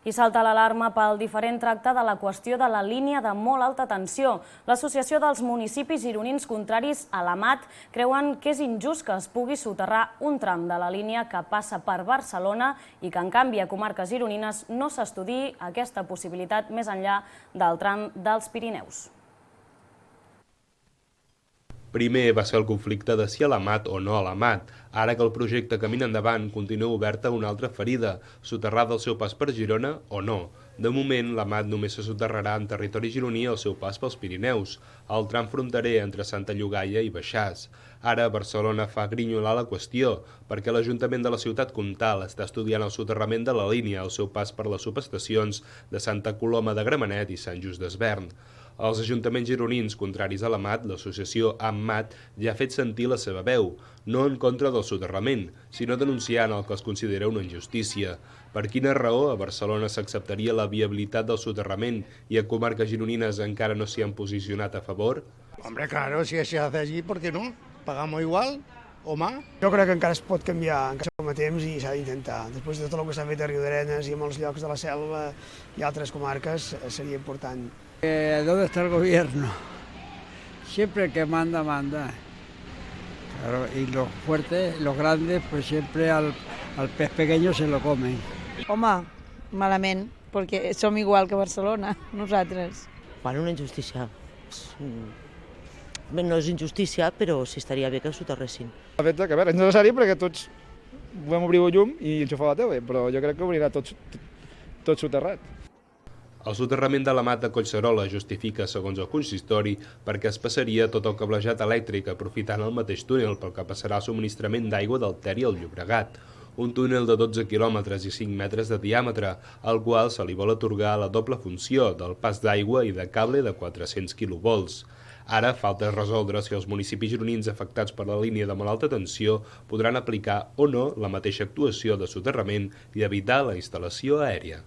I salta l'alarma pel diferent tracte de la qüestió de la línia de molt alta tensió. L'Associació dels Municipis Gironins Contraris a la MAT creuen que és injust que es pugui soterrar un tram de la línia que passa per Barcelona i que, en canvi, a comarques gironines no s'estudiï aquesta possibilitat més enllà del tram dels Pirineus. Primer va ser el conflicte de si a la MAT o no a la MAT. Ara que el projecte camina endavant, continua oberta una altra ferida, soterrada al seu pas per Girona o no. De moment, la MAT només se soterrarà en territori gironí al seu pas pels Pirineus, al tram fronterer entre Santa Llogaia i Baixàs. Ara, Barcelona fa grinyolar la qüestió, perquè l'Ajuntament de la ciutat comtal està estudiant el soterrament de la línia al seu pas per les subestacions de Santa Coloma de Gramenet i Sant Just Desvern. Els ajuntaments gironins contraris a la MAT, l'associació AMMAT, ja ha fet sentir la seva veu, no en contra del soterrament, sinó denunciant el que es considera una injustícia. Per quina raó a Barcelona s'acceptaria la viabilitat del soterrament i a comarques gironines encara no s'hi han posicionat a favor? Hombre, claro, si se hace allí, ¿por qué no? Pagamos igual o más. Jo crec que encara es pot canviar, encara som a temps i s'ha d'intentar. Després de tot el que s'ha fet a Riudarenes i a molts llocs de la Selva i altres comarques, seria important. ¿Dónde está el gobierno? Siempre el que manda, manda. Claro, y los fuertes, los grandes, pues siempre al pez pequeño se lo comen. Home, malament, perquè som igual que Barcelona, nosaltres. Bueno, una injustícia. Bé, no és injustícia, però sí estaria bé que ho soterressin. El fet que, a veure, és necessari perquè tots volem obrir el llum i enxufar la tele, però jo crec que obrirà tot soterrat. El soterrament de la MAT de Collserola justifica, segons el consistori, perquè es passaria tot el cablejat elèctric aprofitant el mateix túnel pel que passarà el subministrament d'aigua del Ter i el Llobregat. Un túnel de 12 quilòmetres i 5 metres de diàmetre, al qual se li vol atorgar la doble funció del pas d'aigua i de cable de 400 quilovolts. Ara falta resoldre si els municipis gironins afectats per la línia de molt alta tensió podran aplicar o no la mateixa actuació de soterrament i evitar la instal·lació aèria.